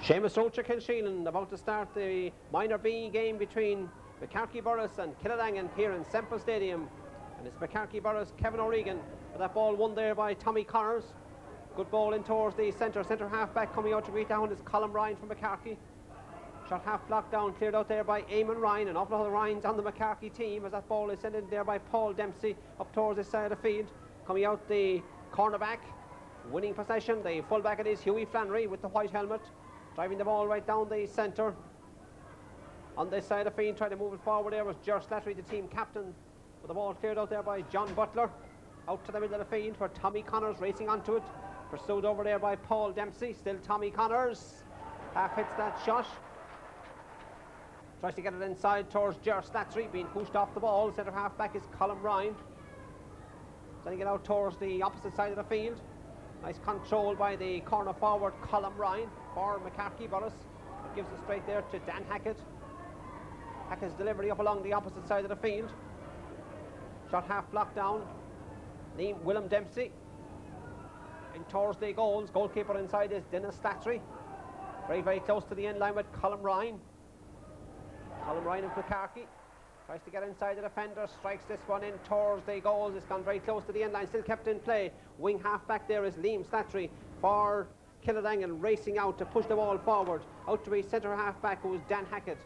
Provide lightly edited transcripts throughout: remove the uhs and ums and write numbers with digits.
Seamus Rocher Kilsheelan about to start the minor B game between McGrath Borris and Kiladangan here in Semple Stadium. And it's McGrath Borris, Kevin O'Regan, with that ball won there by Tommy Connors. Good ball in towards the centre half back, coming out to greet down is Colin Ryan from McGrath. Shot half blocked down, cleared out there by Eamon Ryan. An awful lot of Ryans on the McGrath team as that ball is sent in there by Paul Dempsey up towards this side of the field. Coming out the cornerback, winning possession, the fullback it is Hughie Flannery with the white helmet. Driving the ball right down the centre. On this side of the field, trying to move it forward there was Ger Slattery, the team captain. With the ball cleared out there by John Butler. Out to the middle of the field for Tommy Connors racing onto it. Pursued over there by Paul Dempsey. Still Tommy Connors. Half hits that shot. Tries to get it inside towards Ger Slattery, being pushed off the ball. Centre half back is Colin Ryan. Sending it out towards the opposite side of the field. Nice control by the corner forward Colin Ryan for McGrath Borris. It gives it straight there to Dan Hackett. Hackett's delivery up along the opposite side of the field. Shot half blocked down. Willem Dempsey. In towards the goals. Goalkeeper inside is Dennis Slattery. Very, very close to the end line with Colin Ryan. Colin Ryan of McGrath. Tries to get inside the defender, strikes this one in towards the goals. It's gone very close to the end line, still kept in play. Wing half back there is Liam Slattery for Killadangan, racing out to push the ball forward. Out to his centre half back who is Dan Hackett.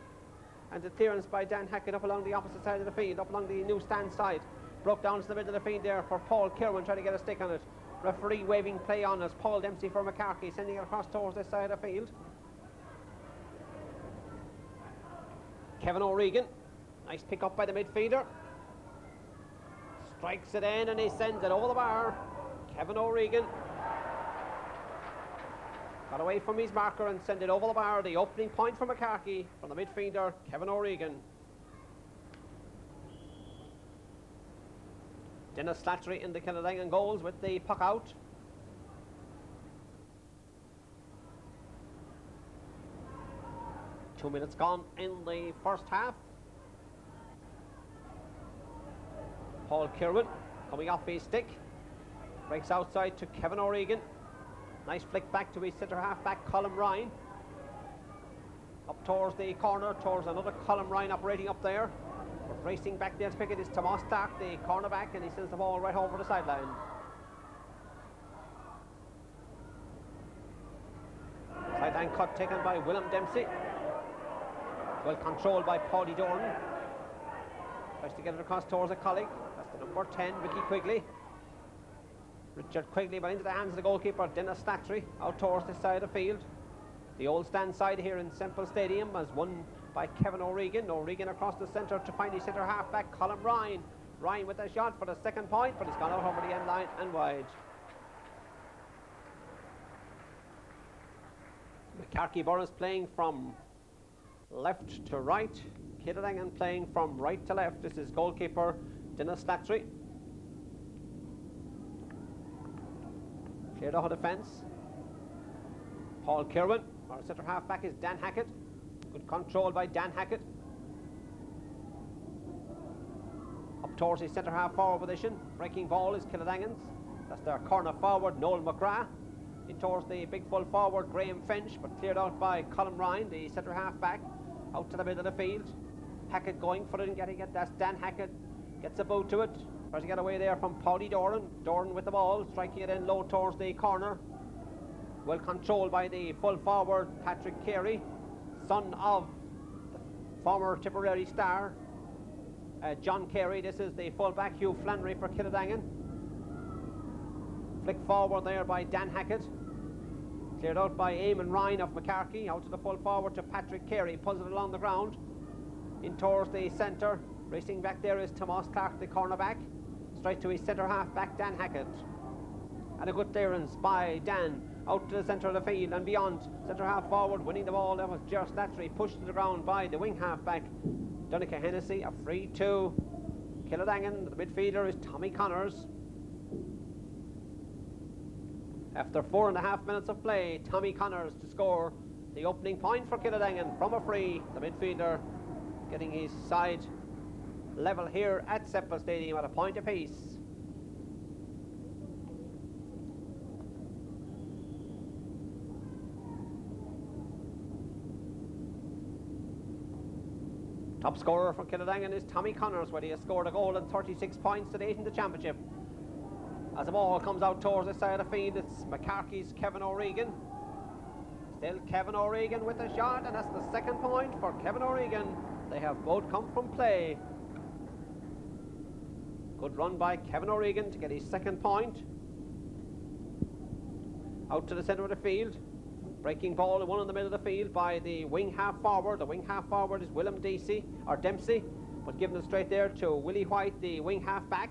And the clearance by Dan Hackett up along the opposite side of the field, up along the new stand side. Broke down to the middle of the field there for Paul Kirwan, trying to get a stick on it. Referee waving play on as Paul Dempsey for McGrath, sending it across towards this side of the field. Kevin O'Regan. Nice pick up by the midfielder. Strikes it in and he sends it over the bar. Kevin O'Regan got away from his marker and sent it over the bar. The opening point for McGrath from the midfielder, Kevin O'Regan. Dennis Slattery in the Killadangan goals with the puck out. Two minutes gone in the first half. Paul Kirwan coming off his stick. Breaks outside to Kevin O'Regan. Nice flick back to his centre half back, Colin Ryan. Up towards the corner, towards another Colin Ryan operating up there. But racing back there to pick it is Tomas Clarke, the cornerback, and he sends the ball right over the sideline. Sideline cut taken by Willem Dempsey. Well controlled by Paulie Doran. Tries to get it across towards a colleague. That's the number 10, Ricky Quigley. Richard Quigley, but into the hands of the goalkeeper, Dennis Slattery, out towards this side of the field. The old stand side here in Semple Stadium as won by Kevin O'Regan. O'Regan across the centre to find his centre half back, Colin Ryan. Ryan with a shot for the second point, but it's gone out over the end line and wide. McGrath Borris playing from left to right. Killadangan playing from right to left. This is goalkeeper Dennis Slattery. Cleared out of defence. Paul Kirwan. Our centre half back is Dan Hackett. Good control by Dan Hackett. Up towards his centre half forward position. Breaking ball is Killadangan's. That's their corner forward, Noel McGrath. In towards the big full forward, Graham Finch, but cleared out by Colin Ryan, the centre half back. Out to the middle of the field. Hackett going for it and getting it. That's Dan Hackett. Gets a boot to it. Tries to get away there from Paulie Doran. Doran with the ball, striking it in low towards the corner. Well controlled by the full forward, Patrick Carey, son of the former Tipperary star, John Carey. This is the full back, Hugh Flannery for Killadangan. Flick forward there by Dan Hackett. Cleared out by Eamon Ryan of McGrath. Out to the full forward to Patrick Carey. Pulls it along the ground. In towards the centre. Racing back there is Tomas Clarke, the cornerback. Straight to his centre half back, Dan Hackett. And a good clearance by Dan. Out to the centre of the field and beyond. Centre half forward, winning the ball. That was Ger Slattery. Pushed to the ground by the wing half back, Donica Hennessy. A free to Killadangan. The midfielder is Tommy Connors. After 4.5 minutes of play, Tommy Connors to score the opening point for Killadangan from a free. The midfielder getting his side level here at Semple Stadium at a point apiece. Top scorer for Kiladangan is Tommy Connors, where he has scored a goal and 36 points to date in the championship. As the ball comes out towards the side of the field, it's Moycarkey's Kevin O'Regan. Still Kevin O'Regan with the shot, and that's the second point for Kevin O'Regan. They have both come from play. Good run by Kevin O'Regan to get his second point. Out to the centre of the field. Breaking ball, one in the middle of the field by the wing half forward. The wing half forward is Willem Dempsey, but giving it straight there to Willie White, the wing half back.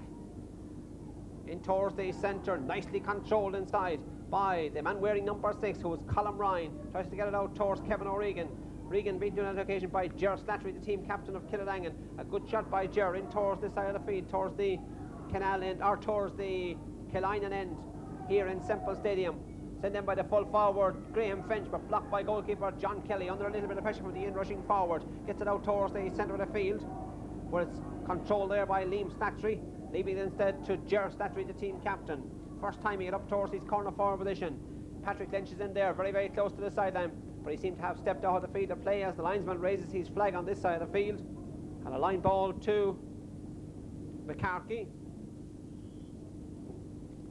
In towards the centre, nicely controlled inside by the man wearing number 6, who is Colm Ryan. Tries to get it out towards Kevin O'Regan. Regan beaten on that occasion by Ger Slattery, the team captain of Kiladangan. A good shot by Ger in towards this side of the field, towards the canal end, or towards the Killaun end here in Semple Stadium. Sent in by the full forward Graham Finch, but blocked by goalkeeper John Kelly under a little bit of pressure from the in-rushing forward. Gets it out towards the centre of the field, where it's controlled there by Liam Slattery, leaving it instead to Ger Slattery, the team captain. First time he get up towards his corner forward position. Patrick Lynch is in there, very, very close to the sideline, but he seemed to have stepped out of the field of play as the linesman raises his flag on this side of the field. And a line ball to Moycarkey.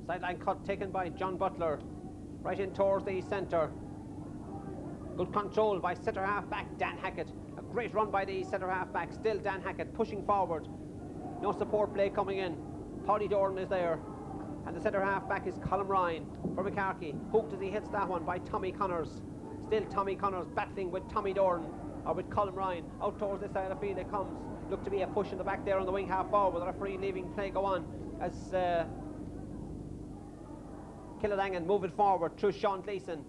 Sideline cut taken by John Butler, right in towards the centre. Good control by centre half back Dan Hackett. A great run by the centre half back, still Dan Hackett pushing forward. No support play coming in. Paddy Doran is there, and the centre half back is Colm Ryan for Moycarkey. Hooked as he hits that one by Tommy Connors. Still Tommy Connors battling with Tommy Doran, or with Colm Ryan. Out towards this side of the field it comes. Look to be a push in the back there on the wing half forward. The referee leaving play go on as Kiladangan moving forward through Sean Gleeson,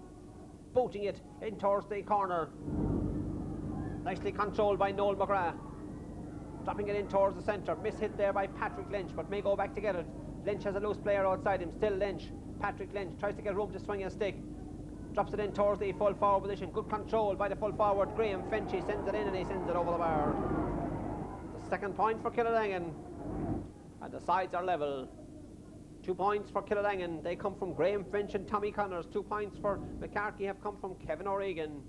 booting it in towards the corner. Nicely controlled by Noel McGrath. Dropping it in towards the centre. Miss hit there by Patrick Lynch, but may go back to get it. Lynch has a loose player outside him. Still Lynch. Patrick Lynch tries to get room to swing a stick. Drops it in towards the full forward position. Good control by the full forward Graham Finch. He sends it in and he sends it over the bar. The second point for Kiladangan, and the sides are level. 2 points for Kiladangan. They come from Graham Finch and Tommy Connors. 2 points for Moycarkey have come from Kevin O'Regan.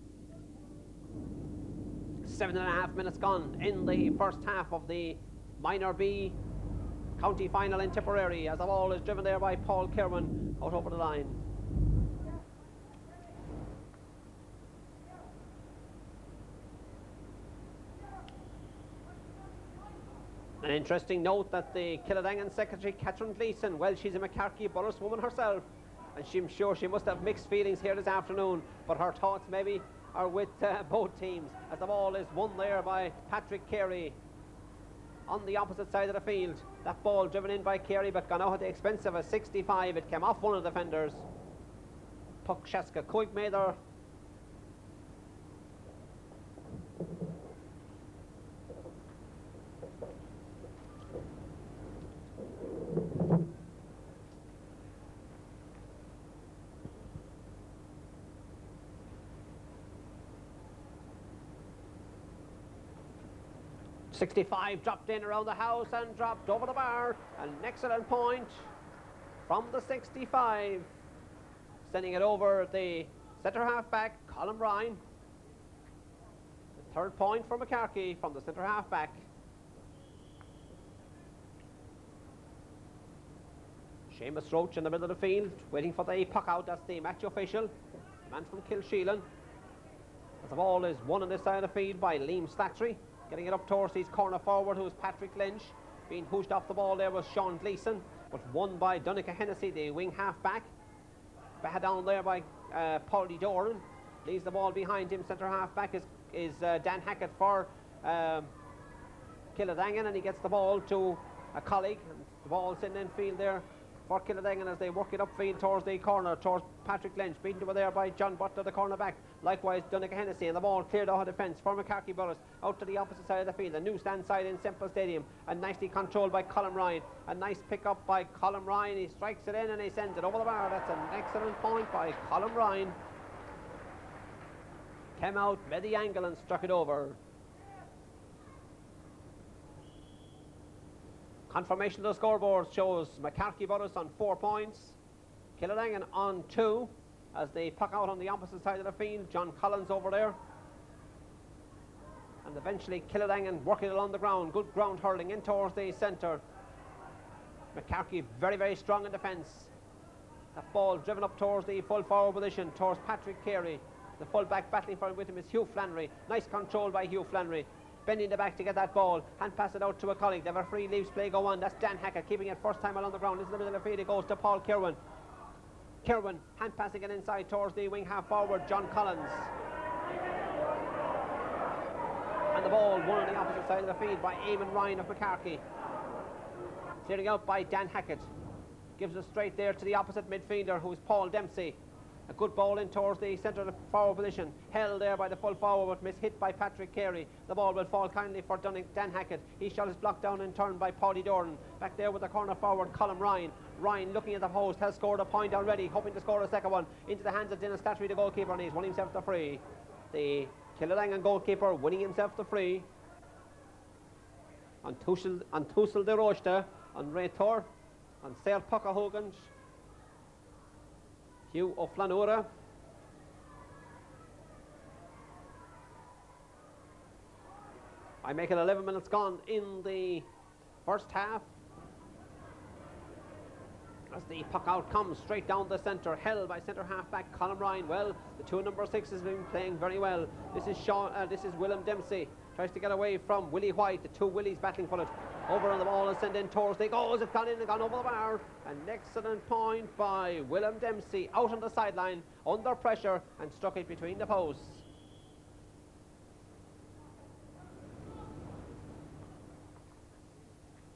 7.5 minutes gone in the first half of the Minor B county final in Tipperary, as the ball is driven there by Paul Kirwan out over the line. An interesting note that the Kiladangan secretary, Catherine Gleeson, well, she's a Moycarkey Borris woman herself, and I'm sure she must have mixed feelings here this afternoon, but her thoughts maybe are with both teams, as the ball is won there by Patrick Carey on the opposite side of the field. That ball driven in by Carey, but gone out at the expense of a 65. It came off one of the defenders. Puck Shaska Coig Mather. .65 dropped in around the house and dropped over the bar. An excellent point from the 65. Sending it over the centre half back, Colm Ryan. The third point for Moycarkey from the centre half back. Seamus Roach in the middle of the field, waiting for the puck out. That's the match official, the man from Kilsheelan. As the ball is won on this side of the field by Liam Slattery. Getting it up towards his corner forward, who is Patrick Lynch. Being pushed off the ball there was Sean Gleeson, but won by Donica Hennessy, the wing half back. Batted down there by Paulie Doran. Leaves the ball behind him. Centre half back is Dan Hackett for Kiladangan, and he gets the ball to a colleague. And the ball's in field there for Kiladangan as they work it upfield towards the corner, towards Patrick Lynch, beaten over there by John Butler, the corner back. Likewise, Donica Hennessy, and the ball cleared out of defence for Moycarkey Borris, out to the opposite side of the field, the new stand side in Semple Stadium, and nicely controlled by Colm Ryan. A nice pick up by Colm Ryan. He strikes it in and he sends it over the bar. That's an excellent point by Colm Ryan. Came out, made the angle and struck it over. Confirmation of the scoreboard shows Moycarkey Borris on 4 points, Kiladangan on 2, as they puck out on the opposite side of the field. John Collins over there, And eventually Kiladangan working along the ground. Good ground hurling in towards the centre. McGrath very, very strong in defence. That ball driven up towards the full forward position, towards Patrick Carey. The full back battling for him with him is Hugh Flannery. Nice control by Hugh Flannery. Bending the back to get that ball. Hand pass it out to a colleague. They have a free leaves play go on. That's Dan Hackett keeping it first time along the ground. Into the middle of the field. It goes to Paul Kirwan. Kirwan hand passing it inside towards the wing half forward, John Collins. And the ball won on the opposite side of the field by Eamon Ryan of McGrath. Clearing out by Dan Hackett. Gives it straight there to the opposite midfielder, who is Paul Dempsey. A good ball in towards the centre of the forward position. Held there by the full forward, but mishit by Patrick Carey. The ball will fall kindly for Dan Hackett. His shot is blocked down in turn by Paddy Doran. Back there with the corner forward, Colin Ryan. Ryan looking at the post, has scored a point already, hoping to score a second one. Into the hands of Slattery, the goalkeeper, and he's won himself the free. The Killadangan goalkeeper winning himself the free. On Tussel de Rochta, on Raytor, on Sail Puckane Hogans, Hugh O'Flanura. I make it 11 minutes gone in the first half. As the puck out comes straight down the centre, held by centre half back Colin Ryan. Well, the two number 6 has been playing very well. This is Willem Dempsey. Tries to get away from Willie White. The two Willies battling for it. Over on the ball and sent in towards the goals. It's gone in and gone over the bar. An excellent point by Willem Dempsey out on the sideline under pressure and struck it between the posts.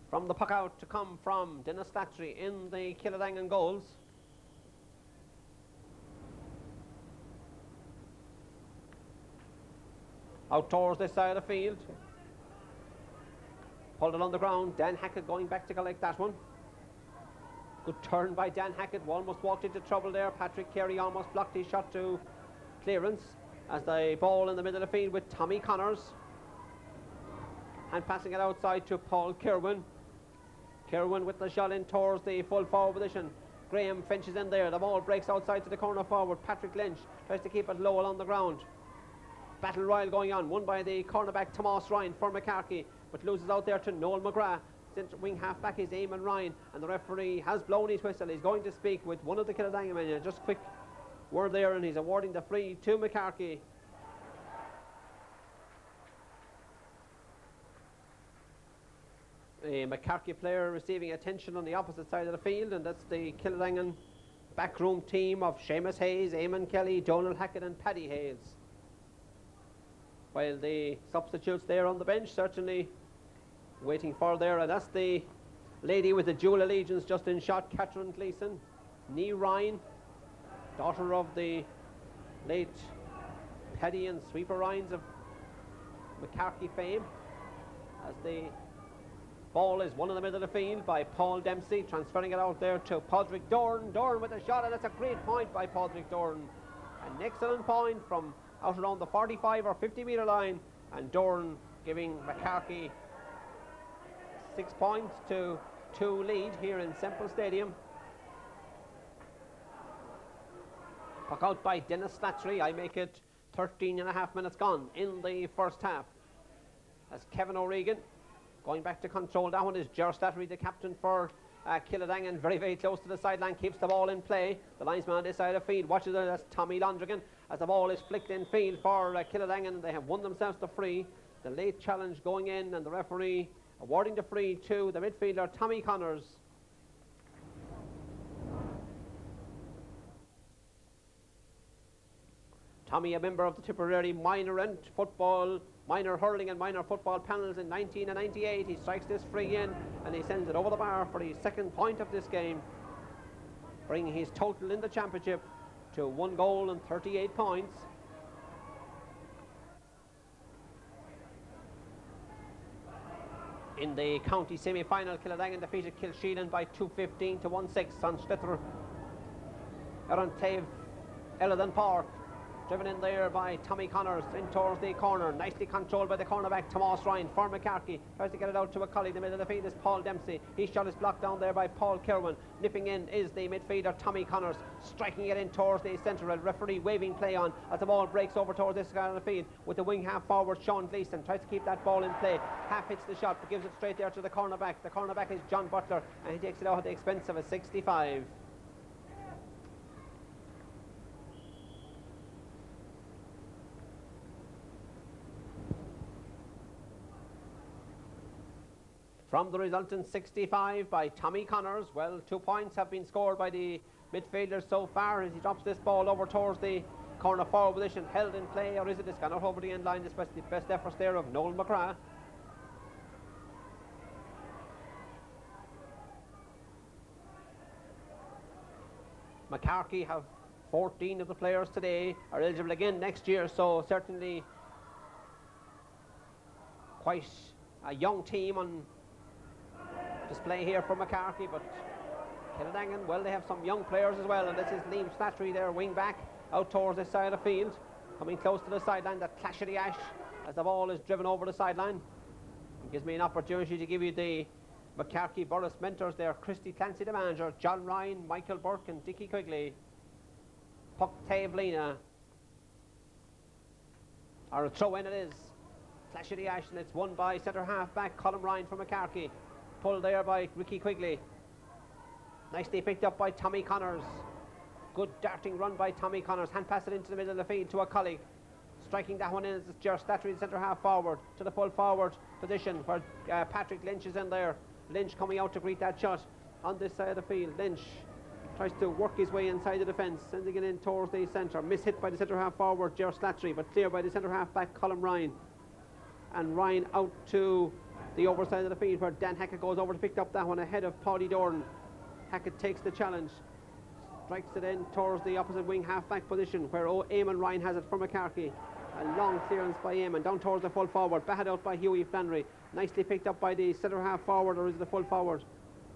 From the puck out to come from Slattery in the Killadangan goals. Out towards this side of the field. Pulled it on the ground. Dan Hackett going back to collect that one. Good turn by Dan Hackett. Almost walked into trouble there. Patrick Carey almost blocked his shot to clearance. As the ball in the middle of the field with Tommy Connors. And passing it outside to Paul Kirwan. Kirwan with the shot in towards the full forward position. Graham Finch is in there. The ball breaks outside to the corner forward. Patrick Lynch tries to keep it low along the ground. Battle royal going on, won by the cornerback Tomas Ryan for McGrath, but loses out there to Noel McGrath. Centre wing half back is Eamon Ryan, and the referee has blown his whistle. He's going to speak with one of the Killadangan men. Just quick word there, and he's awarding the free to McGrath. A McGrath player receiving attention on the opposite side of the field, and that's the Killadangan backroom team of Seamus Hayes, Eamon Kelly, Donald Hackett and Paddy Hayes. While the substitutes there on the bench certainly waiting for there, and that's the lady with the dual allegiance just in shot, Catherine Gleeson, Nee Ryan, daughter of the late Paddy and Sweeper Ryans of McGrath fame. As the ball is won in the middle of the field by Paul Dempsey, transferring it out there to Podrick Doran. Doran with a shot, and that's a great point by Podrick Doran. An excellent point from out around the 45 or 50 metre line, and Doran giving McGrath 6 points to 2 lead here in Semple Stadium. Puck out by Slattery. I make it 13.5 minutes gone in the first half. As Kevin O'Regan going back to control. That one is Slattery, the captain for Killadangan, very, very close to the sideline, keeps the ball in play. The linesman on this side of the field watches it. That's Tommy Londrigan as the ball is flicked in field for Killadangan. They have won themselves the free. The late challenge going in, and the referee awarding the free to the midfielder Tommy Connors. Tommy, a member of the Tipperary minor hurling and minor football panels in 1998. He strikes this free in and he sends it over the bar for his second point of this game, bringing his total in the championship to 1 goal and 38 points. In the county semi-final, Kiladangan defeated Kilsheelan by 2-15 to 1-6 on Slattery Eran Tave Eladan Park. Driven in there by Tommy Connors in towards the corner. Nicely controlled by the cornerback Tomas Ryan for McGrath. Tries to get it out to a colleague. The middle of the field is Paul Dempsey. His shot is blocked down there by Paul Kirwan. Nipping in is the midfielder Tommy Connors. Striking it in towards the centre. A referee waving play on as the ball breaks over towards this guy on the field with the wing half forward Sean Gleeson. Tries to keep that ball in play. Half hits the shot but gives it straight there to the cornerback. The cornerback is John Butler and he takes it out at the expense of a 65. From the resultant 65 by Tommy Connors, well, 2 points have been scored by the midfielders so far as he drops this ball over towards the corner forward position, held in play, or is it? It's gone out over the end line, the best efforts there of Noel McGrath. Moycarkey have 14 of the players today are eligible again next year, so certainly quite a young team on display here for Moycarkey, but Kiladangan, well, they have some young players as well, and this is Liam Slattery, their wing back, out towards this side of the field, coming close to the sideline. That clash of the ash as the ball is driven over the sideline. It gives me an opportunity to give you the Moycarkey Borris mentors there. Christy Clancy, the manager, John Ryan, Michael Burke and Dickie Quigley. Puck Tavlina. Or a throw in it is. Clash of the ash, and it's won by centre half back Colin Ryan from Moycarkey. Pulled there by Ricky Quigley. Nicely picked up by Tommy Connors. Good darting run by Tommy Connors. Hand pass it into the middle of the field to a colleague. Striking that one in is Slattery, centre half forward, to the full forward position where Patrick Lynch is in there. Lynch coming out to greet that shot on this side of the field. Lynch tries to work his way inside the defence, sending it in towards the centre. Miss-hit by the centre half forward, Slattery, but clear by the centre half back, Colin Ryan. And Ryan out to the overside of the field where Dan Hackett goes over to pick up that one ahead of Paddy Dorn. Hackett takes the challenge, strikes it in towards the opposite wing half-back position where Eamon Ryan has it from Moycarkey. A long clearance by Eamon down towards the full forward, batted out by Hughie Flannery. Nicely picked up by the centre half forward, or is it the full forward?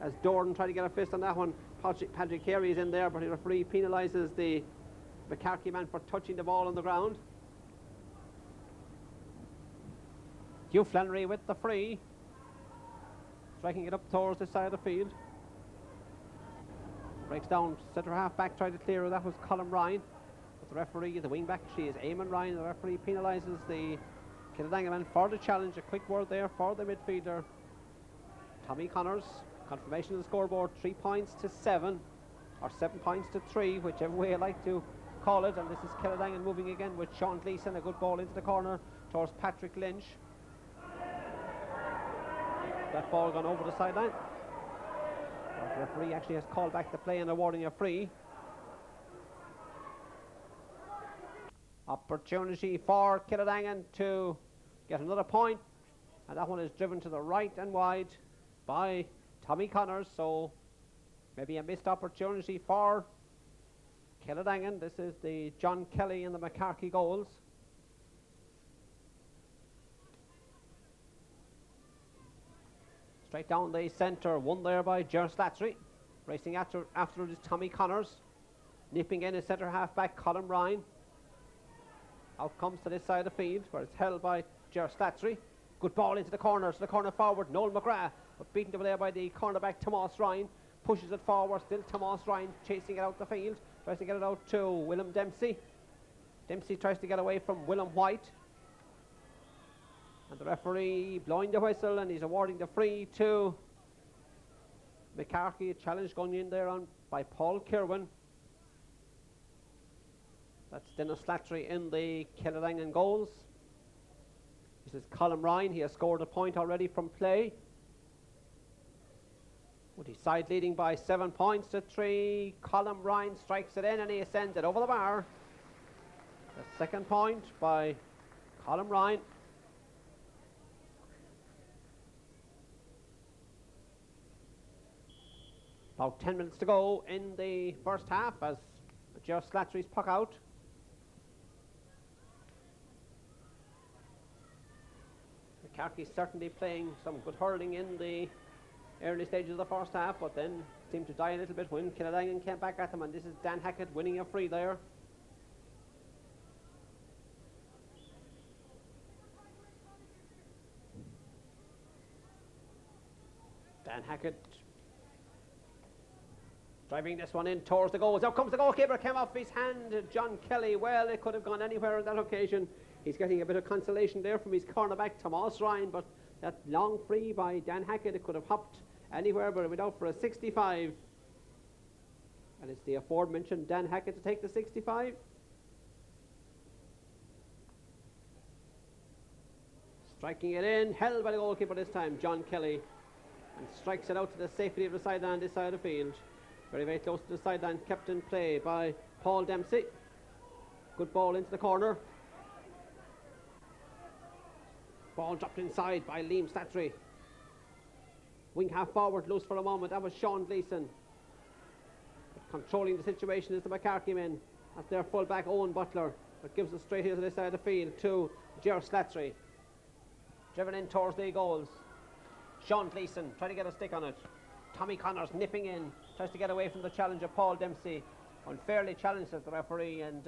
As Dorn tried to get a fist on that one. Patrick Carey is in there, but the referee penalises the Moycarkey man for touching the ball on the ground. Hugh Flannery with the free, striking it up towards the side of the field. Breaks down centre half back, tried to clear her. That was Colin Ryan. But the referee, the wing back, she is Eamon Ryan. The referee penalises the Kiladangan man for the challenge. A quick word there for the midfielder Tommy Connors. Confirmation of the scoreboard: 3 points to 7, or 7 points to 3, whichever way you like to call it. And this is Kiladangan moving again with Sean Gleeson. A good ball into the corner towards Patrick Lynch. That ball gone over the sideline. The referee actually has called back the play and awarding a free. Opportunity for Kiladangan to get another point, and that one is driven to the right and wide by Tommy Connors, so maybe a missed opportunity for Kiladangan. This is the John Kelly and the Moycarkey goals. Straight down the centre, won there by Slattery. Racing after it is Tommy Connors. Nipping in his centre half back, Colin Ryan. Out comes to this side of the field where it's held by Slattery. Good ball into the corner forward, Noel McGrath, but beaten over there by the cornerback Tomas Ryan. Pushes it forward, still Tomas Ryan chasing it out the field. Tries to get it out to Willem Dempsey. Dempsey tries to get away from Willem White. And the referee blowing the whistle, and he's awarding the free to Moycarkey. A challenge going in there by Paul Kirwan. That's Dennis Slattery in the Kiladangan goals. This is Colin Ryan. He has scored a point already from play. With his side leading by 7 points to 3. Colin Ryan strikes it in and he sends it over the bar. The second point by Colin Ryan. About 10 minutes to go in the first half as Slattery's puck out. Moycarkey certainly playing some good hurling in the early stages of the first half, but then seemed to die a little bit when Kiladangan came back at them, and this is Dan Hackett winning a free there. Dan Hackett driving this one in towards the goals. Out comes the goalkeeper, came off his hand. John Kelly, well, it could have gone anywhere on that occasion. He's getting a bit of consolation there from his cornerback, Tomas Ryan, but that long free by Dan Hackett, it could have hopped anywhere, but it went out for a 65. And it's the aforementioned Dan Hackett to take the 65. Striking it in, held by the goalkeeper this time, John Kelly, and strikes it out to the safety of the sideline this side of the field. Very, very close to the sideline, kept in play by Paul Dempsey. Good ball into the corner. Ball dropped inside by Liam Slattery. Wing half forward, loose for a moment. That was Sean Gleeson. Controlling the situation is the McGrath men. That's their full-back Owen Butler. That gives it straight here to this side of the field to Ger Slattery. Driven in towards the goals. Sean Gleeson trying to get a stick on it. Tommy Connors nipping in, tries to get away from the challenge of Paul Dempsey. Unfairly challenged as the referee, and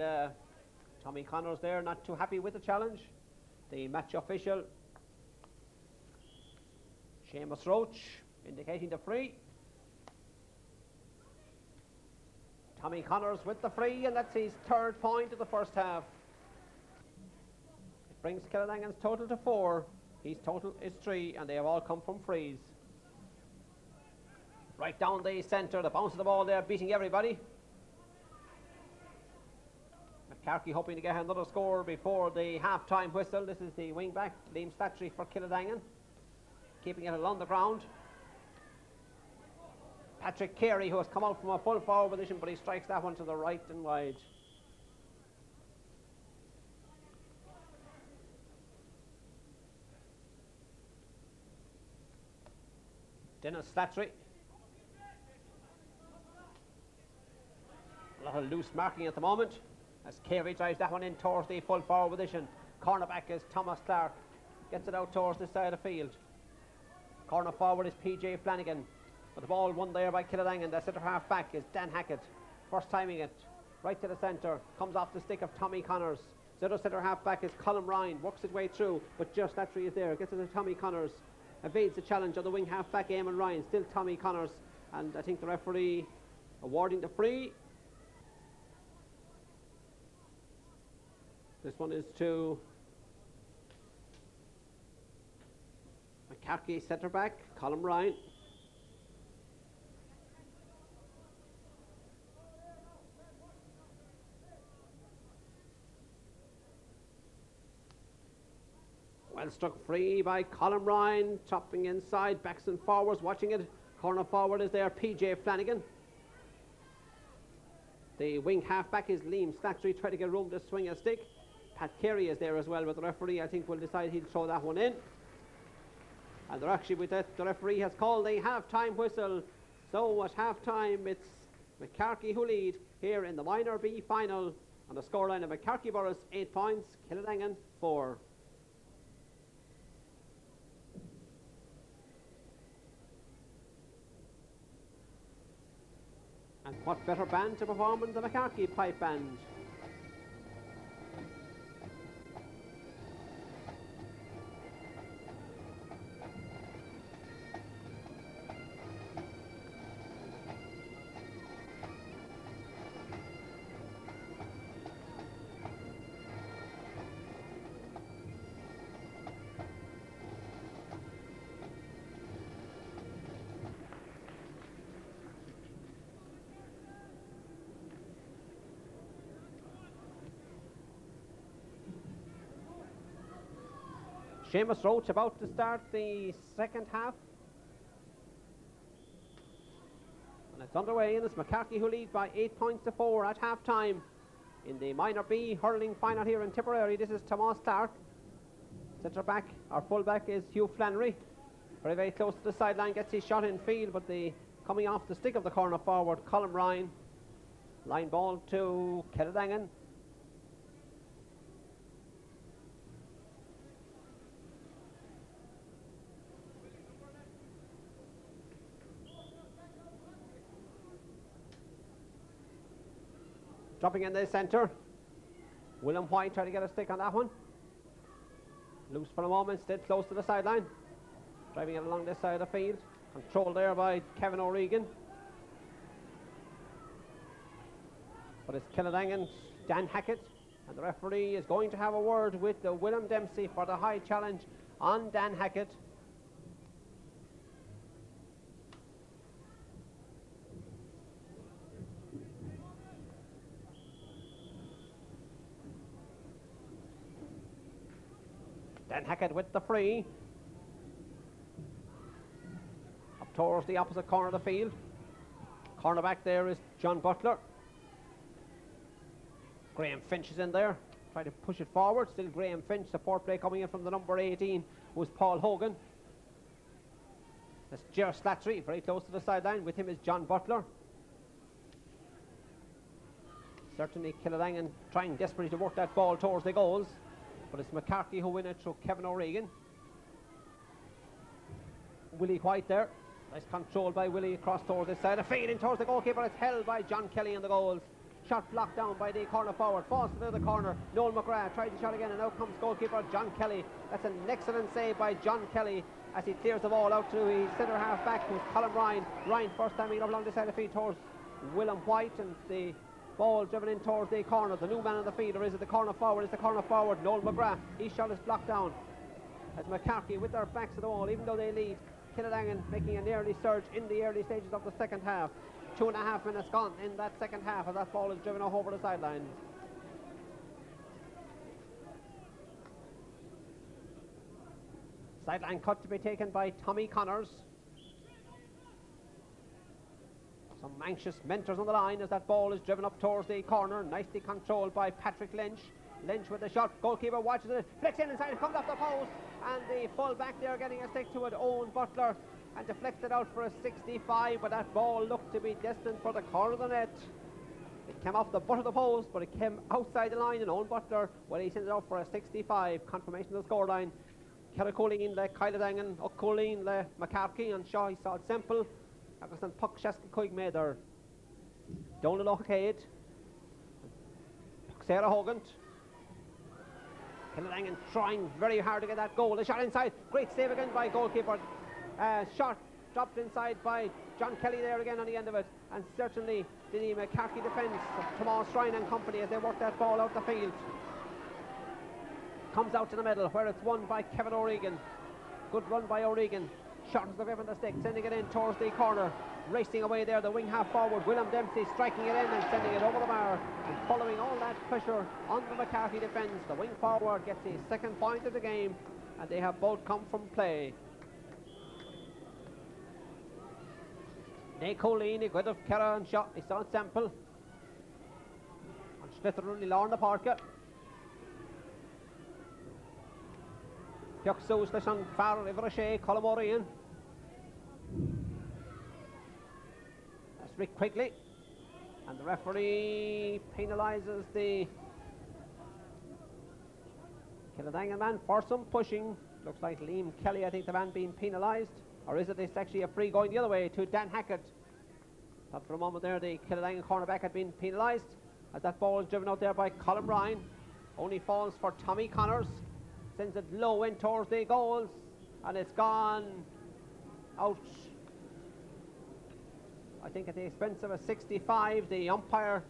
Tommy Connors there not too happy with the challenge. The match official, Seamus Roach, indicating the free. Tommy Connors with the free, and that's his third point of the first half. It brings Kiladangan's total to 4. His total is 3, and they have all come from frees. Right down the centre, the bounce of the ball there, beating everybody. McGrath hoping to get another score before the half-time whistle. This is the wing-back, Liam Slattery for Kiladangan, keeping it along the ground. Patrick Carey, who has come out from a full forward position, but he strikes that one to the right and wide. Dennis Slattery. A lot of loose marking at the moment as Carey drives that one in towards the full forward position. Cornerback is Thomas Clarke. Gets it out towards this side of the field. Corner forward is PJ Flanagan. But the ball won there by Kiladangan. The centre half back is Dan Hackett. First timing it. Right to the centre. Comes off the stick of Tommy Connors. The other centre half back is Colin Ryan. Works his way through, but just Slattery is there. Gets it to Tommy Connors. Evades the challenge of the wing half back, Eamon Ryan. Still Tommy Connors. And I think the referee awarding the free. This one is to Moycarkey, centre back, Colin Ryan. Well struck free by Colin Ryan, chopping inside, backs and forwards, watching it. Corner forward is there, PJ Flanagan. The wing half back is Liam Slattery, trying to get room to swing a stick. Pat Carey is there as well, but the referee I think will decide he'll throw that one in. And they're actually with that, the referee has called a half-time whistle. So at half-time it's Moycarkey who lead here in the Minor B final. On the scoreline of Moycarkey Borris 8 points, Kiladangan 4. And what better band to perform than the Moycarkey Pipe Band? Seamus Roach about to start the second half. And it's underway, and it's Moycarkey who lead by 8 points to 4 at half time in the Minor B hurling final here in Tipperary. This is Tomas Clarke. Centre back, our full back is Hugh Flannery. Very, very close to the sideline, gets his shot in field, but the coming off the stick of the corner forward, Colin Ryan. Line ball to Kiladangan. Dropping in the centre. William White trying to get a stick on that one. Loose for a moment, still close to the sideline. Driving it along this side of the field. Controlled there by Kevin O'Regan. But it's Kiladangan, Dan Hackett, and the referee is going to have a word with William Dempsey for the high challenge on Dan Hackett. Dan Hackett with the free. Up towards the opposite corner of the field. Cornerback there is John Butler. Graham Finch is in there, trying to push it forward. Still Graham Finch, support play coming in from the number 18, who's Paul Hogan. That's Ger Slattery, very close to the sideline. With him is John Butler. Certainly Kiladangan trying desperately to work that ball towards the goals. But it's Moycarkey who win it through Kevin O'Regan. Willie White there. Nice control by Willie across towards this side. A feed in towards the goalkeeper. It's held by John Kelly in the goals. Shot blocked down by the corner forward. Falls to the other corner. Noel McGrath tries the shot again, and now comes goalkeeper John Kelly. That's an excellent save by John Kelly as he clears the ball out to his centre half back, who's Colin Ryan. Ryan first time up along the side of the field towards William White, and the ball driven in towards the corner. The new man on the field, or is it the corner forward? It's the corner forward, Noel McGrath. His shot is blocked down as Moycarkey with their backs to the wall, even though they lead. Kiladangan making an early surge in the early stages of the second half. 2.5 minutes gone in that second half as that ball is driven off over the sideline. Sideline cut to be taken by Tommy Connors. Some anxious mentors on the line as that ball is driven up towards the corner. Nicely controlled by Patrick Lynch. Lynch with the shot. Goalkeeper watches it. Flicks in inside. Comes off the post. And the full back there getting a stick to it. Owen Butler. And deflects it out for a 65. But that ball looked to be destined for the corner of the net. It came off the butt of the post, but it came outside the line. And Owen Butler, well, he sent it out for a 65. Confirmation of the scoreline. Carricolleen le Kiladangan. O'Colleen le Moycarkey. And Shaw, he saw it simple. Agus an puck Shaska Coig Mather. Donald O'Cade. Puck Sarah Hogan. Kiladangan trying very hard to get that goal. The shot inside. Great save again by goalkeeper. Shot dropped inside by John Kelly there again on the end of it. And certainly the Moycarkey defence of Tomas Ryan and company as they work that ball out the field. Comes out to the middle where it's won by Kevin O'Regan. Good run by O'Regan. Shortens the grip on the stick, sending it in towards the corner. Racing away there, the wing half forward. William Dempsey striking it in and sending it over the bar. And following all that pressure on the Moycarkey defence, the wing forward gets his second point of the game, and they have both come from play. Colleen, good of Kerra and shot. He saw it sample. And Slattery Lorna Parker. Piach Sous leis an fear iver a sé, Colm O'Rian. That's Rick Quigley. And the referee penalises the Kiladangan man for some pushing. Looks like Liam Kelly, I think, the man being penalised. Or is it this actually a free going the other way to Dan Hackett? Thought for a moment there the Kiladangan cornerback had been penalised as that ball is driven out there by Colin Ryan. Only falls for Tommy Connors. Sends it low in towards the goals, and it's gone out, I think, at the expense of a 65. The umpire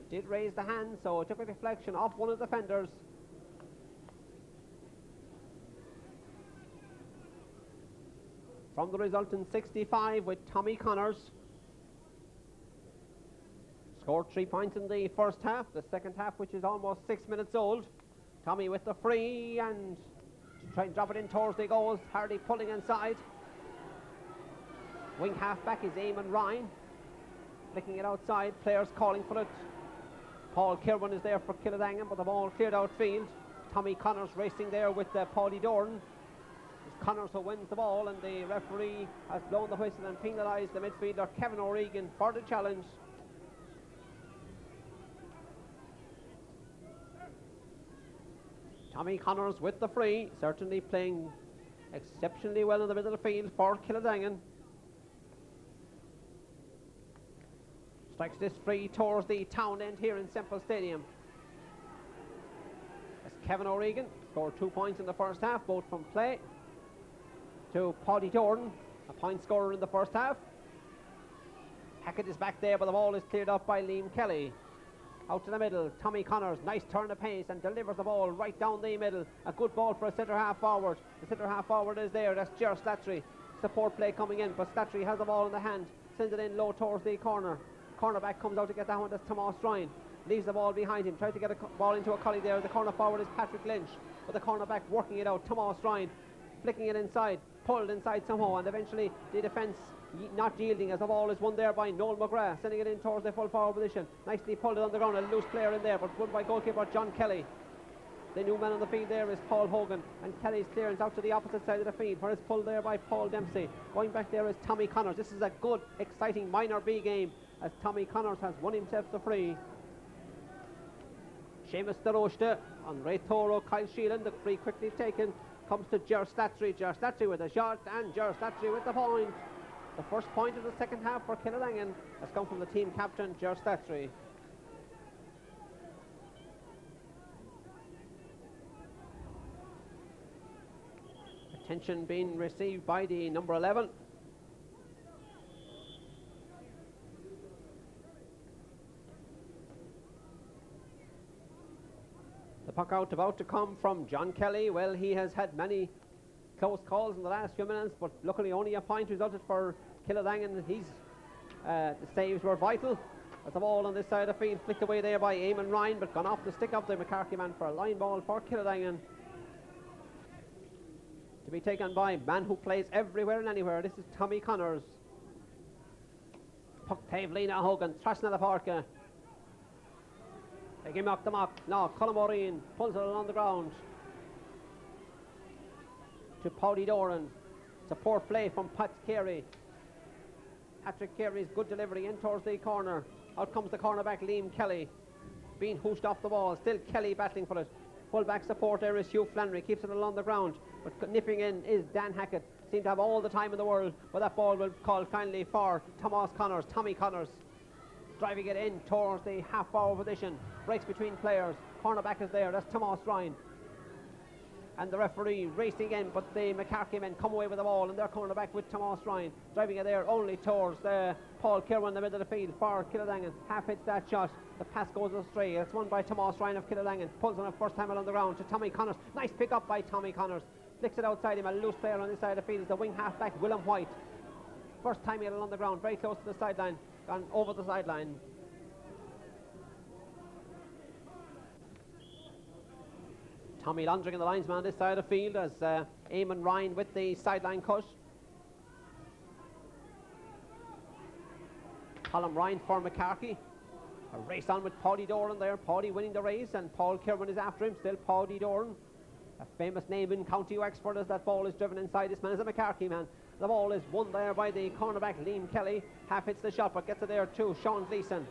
did raise the hand, so it took a deflection off one of the defenders. From the resultant 65 with Tommy Connors. Scored 3 points in the first half. The second half, which is almost 6 minutes old. Tommy with the free and try and drop it in towards the goals. Hardy pulling inside. Wing half back is Eamon Ryan. Flicking it outside. Players calling for it. Paul Kirwan is there for Kiladangan, but the ball cleared outfield. Tommy Connors racing there with Paulie Doran. It's Connors who wins the ball, and the referee has blown the whistle and penalised the midfielder Kevin O'Regan for the challenge. Tommy Connors with the free, certainly playing exceptionally well in the middle of the field for Kiladangan. Strikes this free towards the town end here in Semple Stadium. As Kevin O'Regan scored 2 points in the first half, both from play. To Paddy Jordan, a point scorer in the first half. Hackett is back there, but the ball is cleared up by Liam Kelly. Out to the middle, Tommy Connors, nice turn of pace and delivers the ball right down the middle. A good ball for a centre half forward. The centre half forward is there, that's Ger Slattery. Support play coming in, but Slattery has the ball in the hand, sends it in low towards the corner. Cornerback comes out to get that one, that's Tomas Ryan. Leaves the ball behind him, tries to get a ball into a collie there. The corner forward is Patrick Lynch, but the cornerback working it out. Tomas Ryan flicking it inside, pulled inside somehow, and eventually the defence not yielding as the ball is won there by Noel McGrath, sending it in towards the full forward position. Nicely pulled it on the ground, a loose player in there, but won by goalkeeper John Kelly. The new man on the field there is Paul Hogan, and Kelly's clearance out to the opposite side of the field, where it's pulled there by Paul Dempsey. Going back there is Tommy Connors. This is a good, exciting minor B game, as Tommy Connors has won himself the free. Seamus DeRochte on Ray Toro, Kyle Sheelan. The free quickly taken comes to Ger Slattery. Ger Slattery with a shot, and Ger Slattery with the point. The first point of the second half for Kiladangan has come from the team captain, Ger Slattery. Attention being received by the number 11. The puck out about to come from John Kelly. Well, he has had many close calls in the last few minutes, but luckily only a point resulted for Kiladangan. The saves were vital. As the ball on this side of the field flicked away there by Eamon Ryan, but gone off the stick of the McGrath man for a line ball for Kiladangan. To be taken by a man who plays everywhere and anywhere. This is Tommy Connors. Puck tave Lena Hogan, thrashing at the parka. They give him the mock. No, Colin Maureen pulls it along the ground. To Paddy Doran. Support play from Pat Carey. Patrick Carey's good delivery in towards the corner. Out comes the cornerback Liam Kelly. Being hooshed off the ball. Still Kelly battling for it. Full back support there is Hugh Flannery. Keeps it along the ground. But nipping in is Dan Hackett. Seemed to have all the time in the world. But that ball will call kindly for Tommy Connors. Driving it in towards the half forward position. Breaks between players. Cornerback is there. That's Tomas Ryan. And the referee racing in, but the Moycarkey men come away with the ball, and their cornerback with Tomas Ryan driving it there only towards Paul Kirwan in the middle of the field for Killadangan. Half hits that shot. The pass goes astray. It's won by Tomas Ryan of Killadangan. Pulls on it first time along the ground to Tommy Connors. Nice pick up by Tommy Connors. Flicks it outside him. A loose player on this side of the field is the wing halfback Willem White. First time he had it on the ground, very close to the sideline, gone over the sideline. Tommy Londring, the linesman on this side of the field, as Eamon Ryan with the sideline cut. Colin Ryan for Moycarkey. A race on with Paddy Doran there. Paddy winning the race, and Paul Kirwan is after him. Still Paddy Doran, a famous name in County Wexford, as that ball is driven inside. This man is a Moycarkey man. The ball is won there by the cornerback Liam Kelly. Half hits the shot, but gets it there to Sean Gleeson.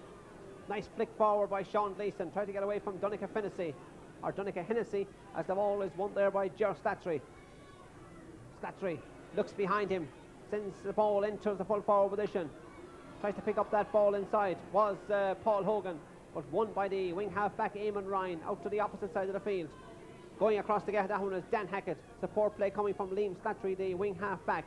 Nice flick forward by Sean Gleeson. Tried to get away from Donica Hennessy, as the ball is won there by Ger Slattery. Slattery looks behind him, sends the ball into the full forward position. Tries to pick up that ball inside. Was Paul Hogan, but won by the wing half-back Eamon Ryan out to the opposite side of the field. Going across to get that one is Dan Hackett. Support play coming from Liam Slattery, the wing half-back.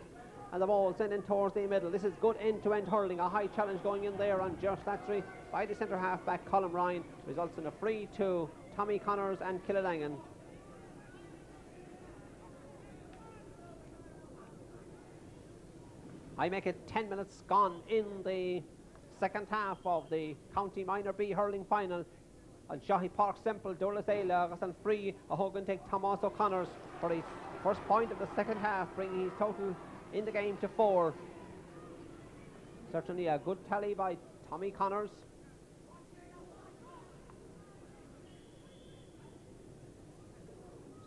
And the ball sent in towards the middle. This is good end-to-end hurling. A high challenge going in there on Ger Slattery by the centre half-back Colin Ryan. Results in a free to Tommy Connors and Kiladangan. I make it 10 minutes gone in the second half of the County Minor B hurling final. And Shahi Park Simple, Douglas Ayla, and free. A Hogan take Tomas O'Connors for his first point of the second half, bringing his total in the game to 4. Certainly a good tally by Tommy Connors.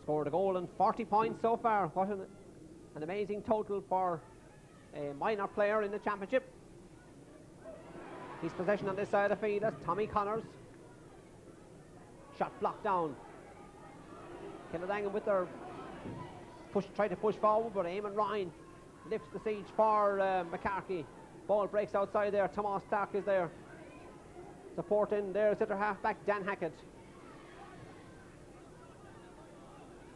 Scored a goal and 40 points so far. What an amazing total for a minor player in the championship. His possession on this side of the field, that's Tommy Connors. Shot blocked down. Killadangan with their try to push forward, but Eamon Ryan lifts the siege for Moycarkey. Ball breaks outside there. Tomas Stark is there. Support in there, centre half back Dan Hackett.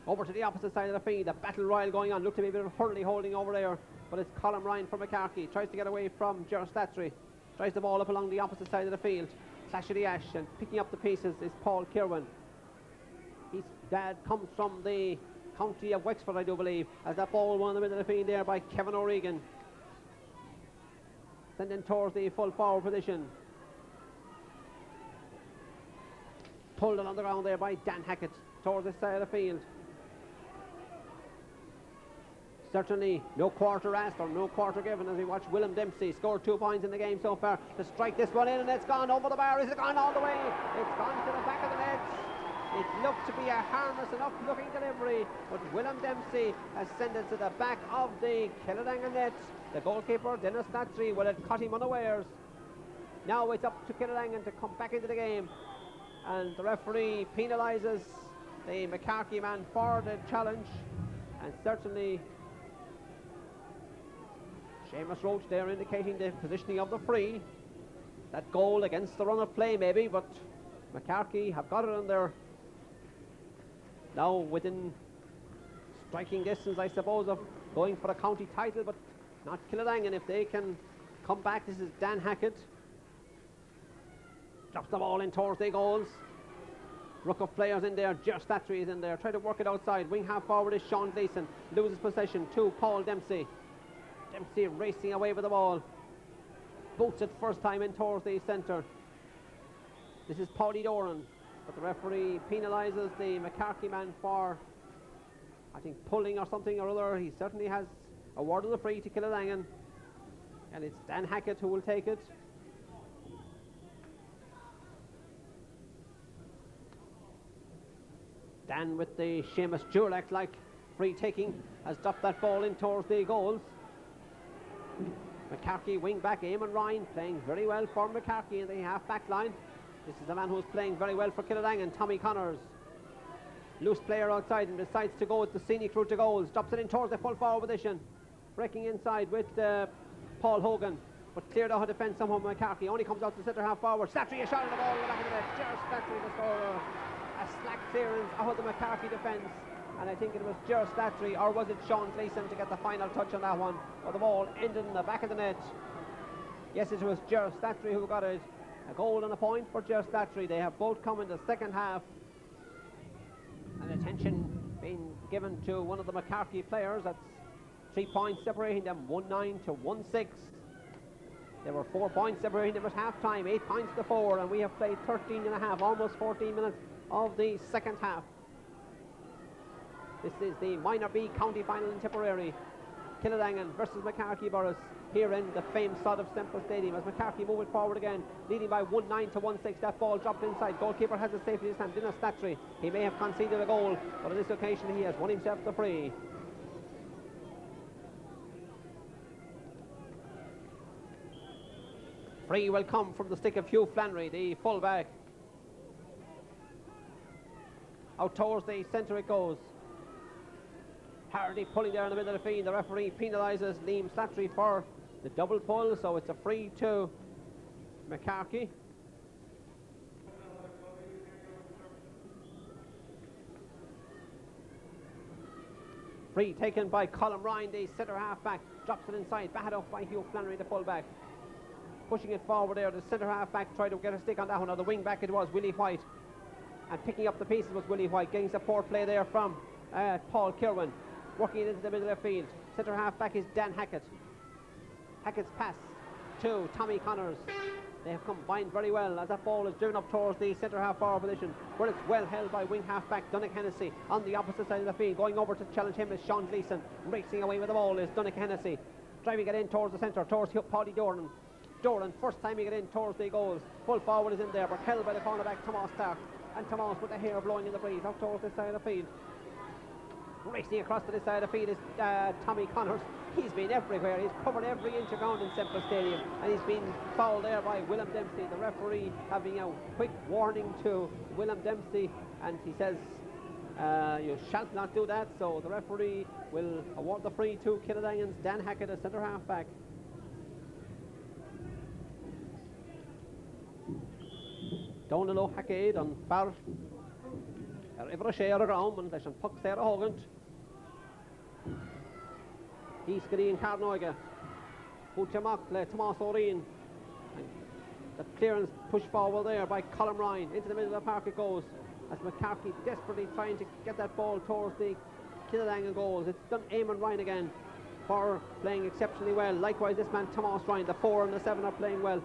Over to the opposite side of the field, a battle royal going on. Looked to be a bit of Hurley holding over there, but it's Colin Ryan from McGrath. Tries to get away from Slattery. Tries the ball up along the opposite side of the field. Clash of the Ash, and picking up the pieces is Paul Kirwan. His dad comes from the county of Wexford, I do believe, as that ball won in the middle of the field there by Kevin O'Regan. Sending towards the full forward position. Pulled it on the ground there by Dan Hackett towards this side of the field. Certainly no quarter asked or no quarter given as we watch Willem Dempsey scored 2 points in the game so far to strike this one in, and it's gone over the bar. Is it gone all the way? It's gone to the back of the net. It looked to be a harmless enough looking delivery, but Willem Dempsey has sent it to the back of the Kiladangan net. The goalkeeper, Dennis Slattery, will have caught him unawares. Now it's up to Kiladangan to come back into the game, and the referee penalises the McGrath man for the challenge, and certainly Seamus Roach there indicating the positioning of the free. That goal against the run of play maybe, but McGrath have got it in there. Now within striking distance, I suppose, of going for a county title, but not Kiladangan if they can come back. This is Dan Hackett. Drops the ball in towards the goals. Ruck of players in there. Slattery is in there. Try to work it outside. Wing half forward is Sean Gleeson. Loses possession to Paul Dempsey. Dempsey racing away with the ball. Boots it first time in towards the centre. This is Paulie Doran, but the referee penalises the McGrath man for, I think, pulling or something or other. He certainly has awarded the free to Kiladangan, and it's Dan Hackett who will take it. Dan with the Seamus Jurlak-like free taking has dropped that ball in towards the goals. McGrath wing back, Eamon Ryan playing very well for McGrath in the half back line. This is the man who's playing very well for Kiladangan, Tommy Connors. Loose player outside and decides to go with the scenic route to goals. Drops it in towards the full forward position. Breaking inside with Paul Hogan, but cleared out of defence somehow. McGrath only comes out to centre half forward. Slattery a shot at the ball in the back of the net. Gerard Slattery the scorer. A slack clearance out of the McGrath defence, and I think it was Gerard Slattery, or was it Sean Gleeson, to get the final touch on that one, but the ball ended in the back of the net. Yes, it was Gerard Slattery who got it. A goal and a point for Gerard Slattery. They have both come in the second half, and attention being given to one of the McGrath players. That's 3 points separating them, 1-9 to 1-6. There were 4 points separating them at half time, 8 points to 4, and we have played 13 and a half, almost 14 minutes of the second half. This is the Minor B County Final in Tipperary. Kiladangan versus McGrath Borris here in the famed sod of Semple Stadium, as McGrath move it forward again, leading by 1-9 to 1-6. That ball dropped inside. Goalkeeper has it safely in his hand. Dennis Slattery. He may have conceded a goal, but on this occasion he has won himself the free. Free will come from the stick of Hugh Flannery, the full-back. Out towards the centre it goes. Hardy pulling there in the middle of the field. The referee penalises Liam Slattery for the double pull, so it's a free to McGrath. Free taken by Colin Ryan, the centre half back. Drops it inside, batted off by Hugh Flannery, the full back. Pushing it forward there, the centre half back tried to get a stick on that one. Now the wing back it was Willie White, and picking up the pieces was Willie White, getting support play there from Paul Kirwan. Working it into the middle of the field. Centre half back is Dan Hackett. Hackett's pass to Tommy Connors. They have combined very well as that ball is driven up towards the centre half forward position, where it's well held by wing half back Donnacha Hennessy on the opposite side of the field. Going over to challenge him is Sean Gleeson. Racing away with the ball is Donnacha Hennessy. Driving it in towards the centre, towards Paulie Doran. Doran, first time he got in towards the goals. Full forward is in there, but held by the cornerback Tomas Clarke. And Tomas with the hair blowing in the breeze out towards this side of the field. Racing across to this side of the field is Tommy Connors. He's been everywhere. He's covered every inch of ground in Semple Stadium, and he's been fouled there by Willem Dempsey. The referee having a quick warning to Willem Dempsey, and he says you shall not do that. So the referee will award the free to Kiladangan's Dan Hackett, a centre half back. Donalo Hackett on Bar Ever a share around, and there's some pucks there, Hogan. He's getting Carney. Hutamak, Tomas O'Reen. The clearance pushed forward there by Colin Ryan. Into the middle of the park it goes. As McGrath desperately trying to get that ball towards the Kiladangan goals. It's done Eamon Ryan again for playing exceptionally well. Likewise, this man Tomas Ryan, the 4 and the 7 are playing well.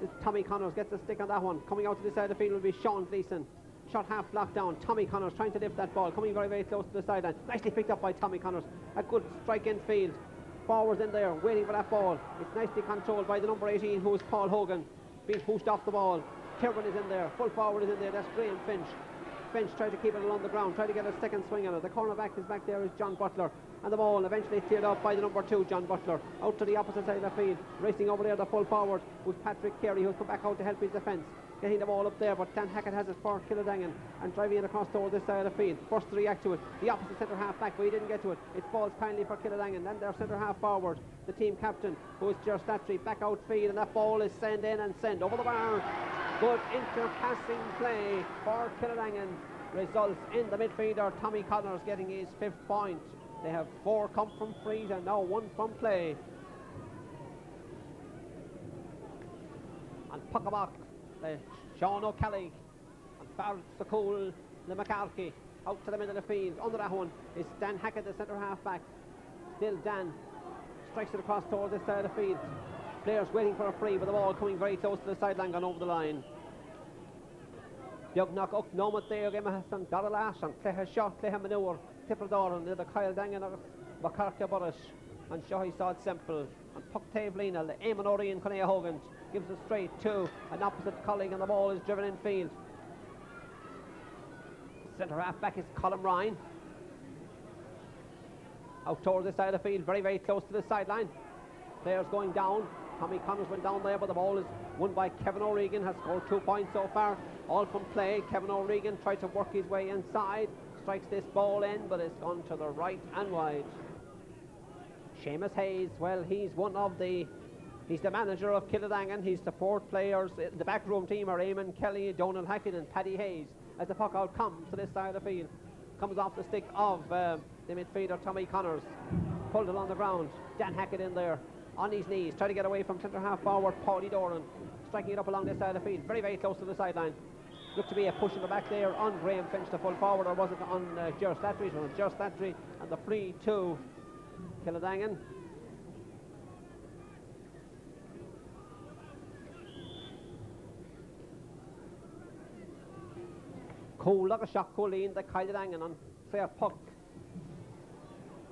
This Tommy Connors gets a stick on that one. Coming out to the side of the field will be Sean Gleeson. Shot half blocked down. Tommy Connors trying to lift that ball. Coming very, very close to the sideline. Nicely picked up by Tommy Connors. A good strike in field. Forwards in there, waiting for that ball. It's nicely controlled by the number 18, who is Paul Hogan. Being pushed off the ball. Kirwan is in there. Full forward is in there. That's Graham Finch. Finch tried to keep it along the ground. Tried to get a second swing on it. The cornerback is back there is John Butler. And the ball eventually cleared off by the number 2, John Butler. Out to the opposite side of the field. Racing over there, the full forward was Patrick Carey, who's come back out to help his defence. Getting the ball up there, but Dan Hackett has it for Kiladangan and driving it across towards this side of the field. First to react to it, the opposite centre half back, but he didn't get to it. It falls kindly for Kiladangan. Then their centre half forward, the team captain, who is Slattery, back outfield, and that ball is sent in and sent over the bar. Good inter-passing play for Kiladangan. Results in the midfielder Tommy Connors getting his 5th point. They have 4 come from frees and now 1 from play. And Puckane, Sean O'Kelly, and Barrett Sakul, the McGrath out to the middle of the field. Under that one is Dan Hackett, the centre half back. Still Dan strikes it across towards this side of the field. Players waiting for a free, but the ball coming very close to the sideline, gone over the line. Yognok up Nomad there, Gemahasan Daralash, and Cleha Shot, Cleha Manure, Tipper and the Kiladangan of Moycarkey Borris, and Shohi Sod Semple, and Puck Tavelina, the Eamon O'Reen Conea Hogan gives it straight to an opposite colleague, and the ball is driven in field. Centre half back is Colin Ryan. Out towards the side of the field, very, very close to the sideline. Players going down. Tommy Connors went down there, but the ball is won by Kevin O'Regan, has scored 2 points so far, all from play. Kevin O'Regan tried to work his way inside, strikes this ball in, but it's gone to the right and wide. Seamus Hayes, well, he's the manager of Kiladangan. His support players, the backroom team are Eamon Kelly, Donald Hackett and Paddy Hayes. As the puck out comes to this side of the field, comes off the stick of the midfielder Tommy Connors, pulled it on the ground. Dan Hackett in there on his knees, try to get away from centre half forward Paulie Doran, striking it up along this side of the field, very, very close to the sideline. Looked to be a push in the back there on Graham Finch, the full forward, or was it on Slattery? So Slattery, and the free to Kiladangan. Cool like a shot, Colleen, the Kiladangan on fair puck.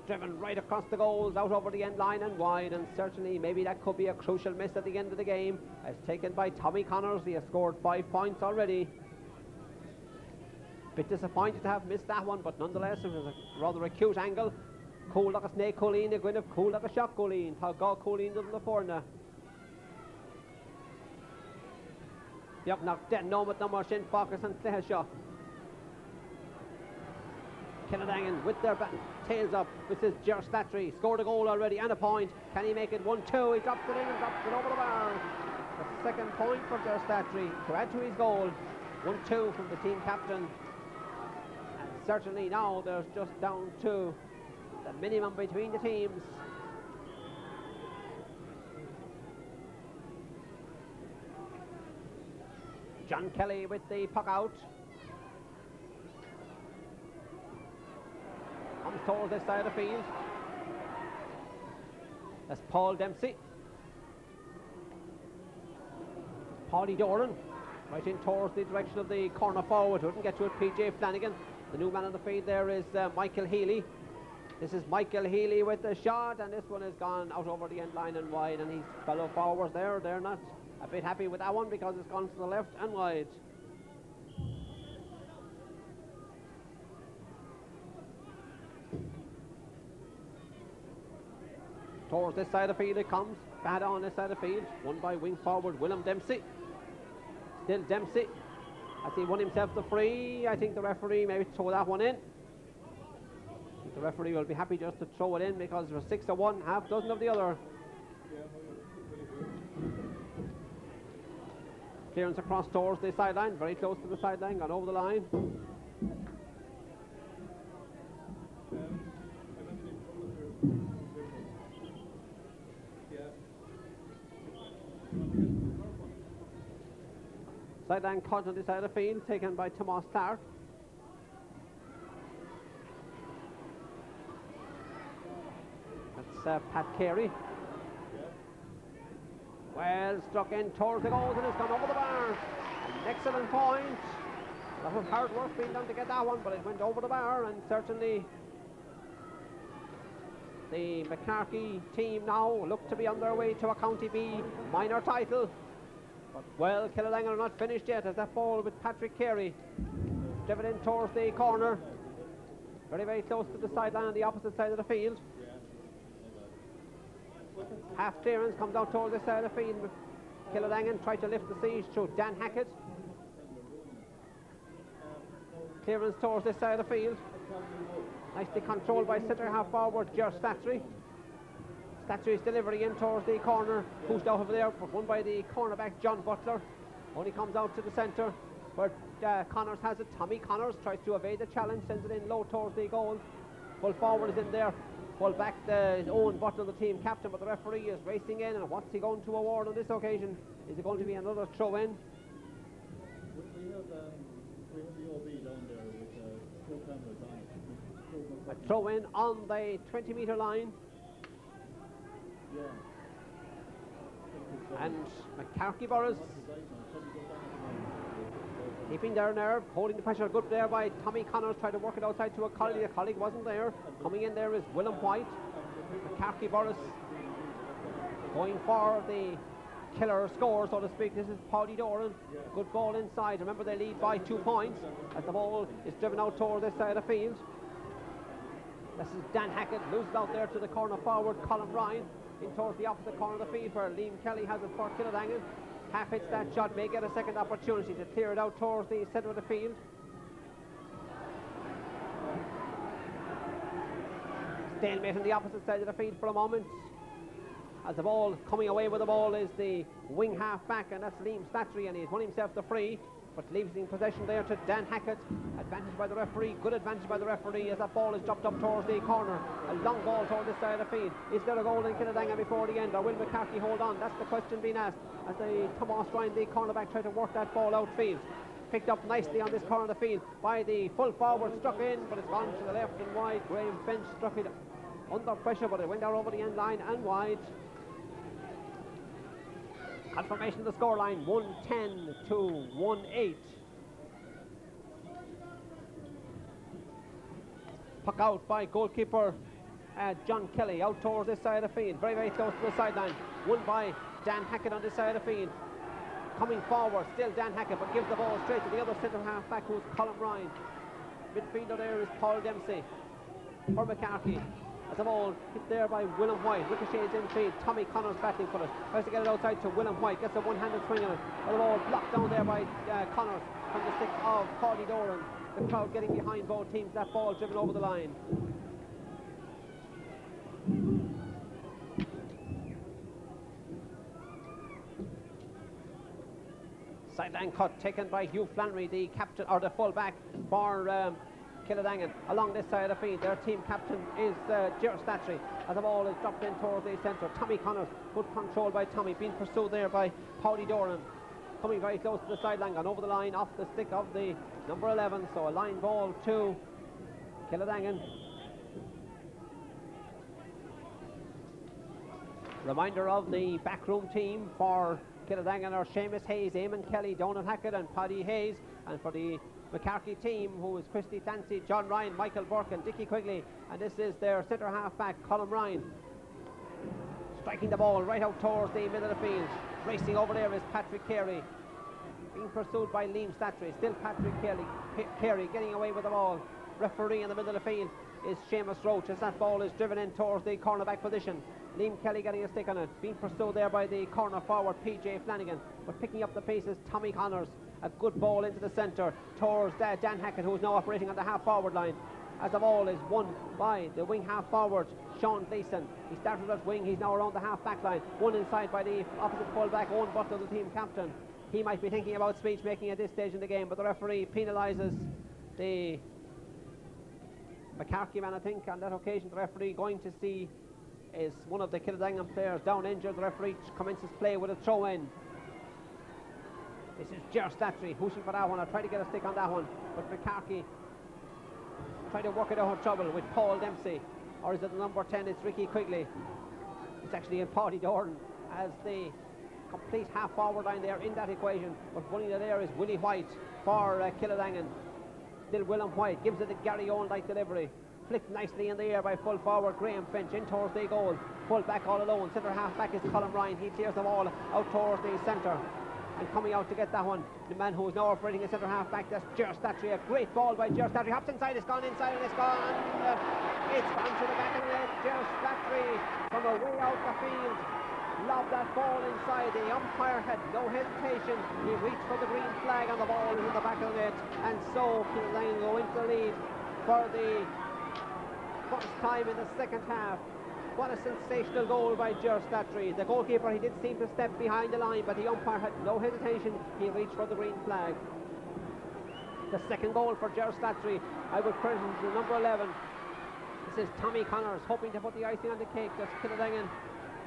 Driven right across the goals, out over the end line and wide, and certainly maybe that could be a crucial miss at the end of the game, as taken by Tommy Connors. He has scored 5 points already. Bit disappointed to have missed that one, but nonetheless it was a rather acute angle. Cool like a snake, Colleen, a gwyn of cool like a shot, Colleen. How go Colleen doesn't the forna. Yep, knocked dead no but no more shin focus and play a shot. Kiladangan with their tails up. This is Slattery, scored a goal already and a point. Can he make it 1-2? He drops it in and drops it over the bar. The 2nd point for Slattery to add to his goal. 1-2 from the team captain. And certainly now there's just down to the minimum between the teams. John Kelly with the puck out. Comes towards this side of the field. That's Paul Dempsey. Paulie Doran right in towards the direction of the corner forward. Wouldn't get to it, PJ Flanagan. The new man on the field there is Michael Healy. This is Michael Healy with the shot, and this one has gone out over the end line and wide, and his fellow forwards there, they're not a bit happy with that one because it's gone to the left and wide. Towards this side of the field it comes, bad on this side of the field, won by wing forward William Dempsey. Still Dempsey, as he won himself the free. I think the referee maybe throw that one in. The referee will be happy just to throw it in because there's 6 of one, half dozen of the other. Clearance across towards the sideline, very close to the sideline, gone over the line. Sideline cut on this side of the field, taken by Tomas Clarke. That's Pat Carey. Well struck in towards the goals and it's gone over the bar. An excellent point. A lot of hard work being done to get that one, but it went over the bar, and certainly the McGrath team now look to be on their way to a County B minor title. But well, Kiladangan are not finished yet, as that ball with Patrick Carey driven in towards the corner. Very, very close to the sideline on the opposite side of the field. Half clearance comes out towards the side of the field. Kiladangan tried to lift the siege through Dan Hackett. Clearance towards this side of the field. Nicely controlled by centre half forward Slattery. Slattery's delivery in towards the corner, pushed out over there, but won by the cornerback John Butler. Only comes out to the centre where Connors has it. Tommy Connors tries to evade the challenge, sends it in low towards the goal. Full forward is in there. Full back his own Butler, the team captain, but the referee is racing in, and what's he going to award on this occasion? Is it going to be another throw in? We have the OB down there with four cameras on it. A throw in on the 20-metre line. Yeah. And McGrath Borris keeping their nerve, holding the pressure. Good there by Tommy Connors, tried to work it outside to a colleague. The colleague wasn't there. Coming in there is Willem White. McGrath Borris going for the killer score, so to speak. This is Paddy Doran. Good ball inside. Remember, they lead by 2 points as the ball is driven out towards this side of the field. This is Dan Hackett, loses out there to the corner forward Colin Ryan, in towards the opposite corner of the field where Liam Kelly has it for Killadangan. Half hits that shot, may get a second opportunity to clear it out towards the centre of the field. Stalemate on the opposite side of the field for a moment. As the ball, coming away with the ball is the wing half back, and that's Liam Slattery, and he's won himself the free, but leaves in possession there to Dan Hackett. Advantage by the referee, good advantage by the referee as that ball is dropped up towards the corner. A long ball towards this side of the field. Is there a goal in Killadangan before the end, or will McGrath hold on? That's the question being asked as the Tomas Ryan, the cornerback, tried to work that ball outfield. Picked up nicely on this corner of the field by the full forward, struck in, but it's gone to the left and wide. Graham Finch struck it under pressure, but it went out over the end line and wide. Confirmation of the scoreline, 110 to 1-8. Puck out by goalkeeper John Kelly, out towards this side of the field, very, very close to the sideline. Won by Dan Hackett on this side of the field. Coming forward, still Dan Hackett, but gives the ball straight to the other centre half back, who's Colin Ryan. Midfielder there is Paul Dempsey for McGrath. As the ball hit there by Willem White, ricochets infield. Tommy Connors battling for it, tries to get it outside to Willem White, gets a one-handed swing on it. And the ball blocked down there by Connors from the stick of Paddy Doran. The crowd getting behind both teams, that ball driven over the line. Sideline cut taken by Hugh Flannery, the captain, or the full back for Killadangan. Along this side of the field, their team captain is Slattery. As the ball is dropped in towards the centre, Tommy Connors, good control by Tommy, being pursued there by Paddy Doran. Coming very close to the sideline, gone over the line off the stick of the number 11, so a line ball to Killadangan. Reminder of the backroom team for Killadangan are Seamus Hayes, Eamon Kelly, Donald Hackett and Paddy Hayes, and for the McGrath team, who is Christy Clancy, John Ryan, Michael Burke and Dickie Quigley, and this is their centre half back Colin Ryan. Striking the ball right out towards the middle of the field. Racing over there is Patrick Carey, being pursued by Liam Slattery. Still Patrick Carey getting away with the ball. Referee in the middle of the field is Seamus Roach as that ball is driven in towards the cornerback position. Liam Kelly getting a stick on it, being pursued there by the corner forward PJ Flanagan, but picking up the pace is Tommy Connors. A good ball into the centre towards Dan Hackett, who is now operating on the half forward line. As the ball is won by the wing half forward Sean Gleeson. He started at wing, he's now around the half back line. One inside by the opposite full back Owen Butler, the team captain. He might be thinking about speech making at this stage in the game, but the referee penalises the McGrath man, I think. On that occasion, the referee going to see is one of the Killadangan players down injured. The referee commences play with a throw in. This is Slattery pushing for that one. I'll try to get a stick on that one, but McGrath trying to work it out of trouble with Paul Dempsey. Or is it the number 10? It's Ricky Quigley. It's actually in Paddy Dorn as the complete half-forward line there in that equation. But running it there is Willie White for Kiladangan. Still William White gives it a Gary Owen-like delivery. Flicked nicely in the air by full forward Graham Finch in towards the goal. Full back all alone. Centre half back is Colin Ryan. He clears the ball out towards the centre. And coming out to get that one, the man who is now operating a centre half back, that's Slattery. A great ball by Slattery. Hops inside, it's gone inside, and it's gone. It's gone to the back of the net. Slattery from away out the field. Lobbed that ball inside. The umpire had no hesitation. He reached for the green flag, and the ball is in the back of the net. And so Killaun go into the lead for the first time in the second half. What a sensational goal by Slattery. The goalkeeper, he did seem to step behind the line, but the umpire had no hesitation. He reached for the green flag. The second goal for Slattery, I would credit to number 11. This is Tommy Connors, hoping to put the icing on the cake. That's Killadangan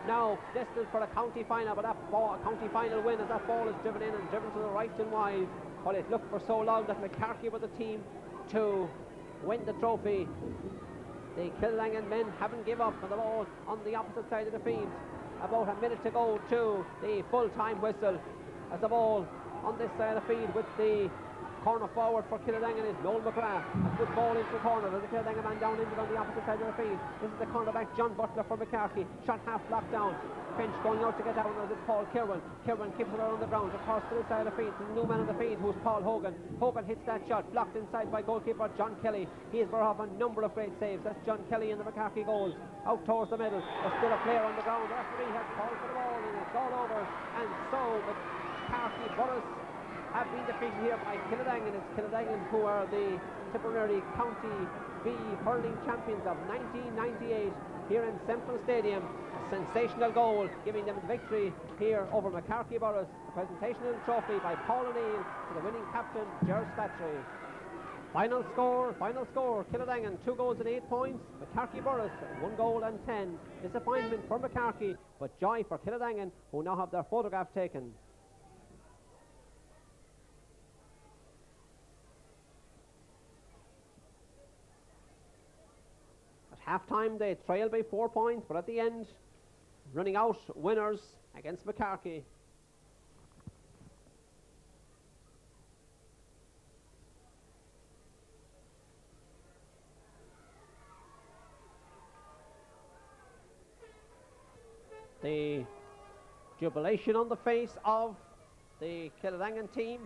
now destined for a county final, but that ball, a county final win as that ball is driven in and driven to the right and wide. While it looked for so long that McGrath were the team to win the trophy, the Killadangan men haven't given up, and the ball on the opposite side of the field. About a minute to go to the full-time whistle as the ball on this side of the field with the corner forward for Killadangan is Noel McGrath. A good ball into the corner. There's a Killadangan man down injured on the opposite side of the field. This is the cornerback John Butler for McGrath. Shot half blocked down. Finch going out to get that one as it's Paul Kirwan. Kirwan keeps it around the ground across to the side of the field. The new man on the field who's Paul Hogan. Hogan hits that shot, blocked inside by goalkeeper John Kelly. He has brought off a number of great saves. That's John Kelly in the McGrath goals. Out towards the middle. There's still a player on the ground. The referee has called for the ball and it's all over. And so McGrath Borris have been defeated here by Killadangan. It's Killadangan who are the Tipperary County B hurling champions of 1998 here in Central Stadium. A sensational goal giving them the victory here over McGrath Borris. The presentation of the trophy by Paul O'Neill to the winning captain Slattery. Final score, Killadangan 2 goals and 8 points. McGrath Borris 1 goal and 10. Disappointment for McGrath, but joy for Killadangan, who now have their photograph taken. Half-time they trailed by 4 points, but at the end, running out winners against Moycarkey. The jubilation on the face of the Killadangan team.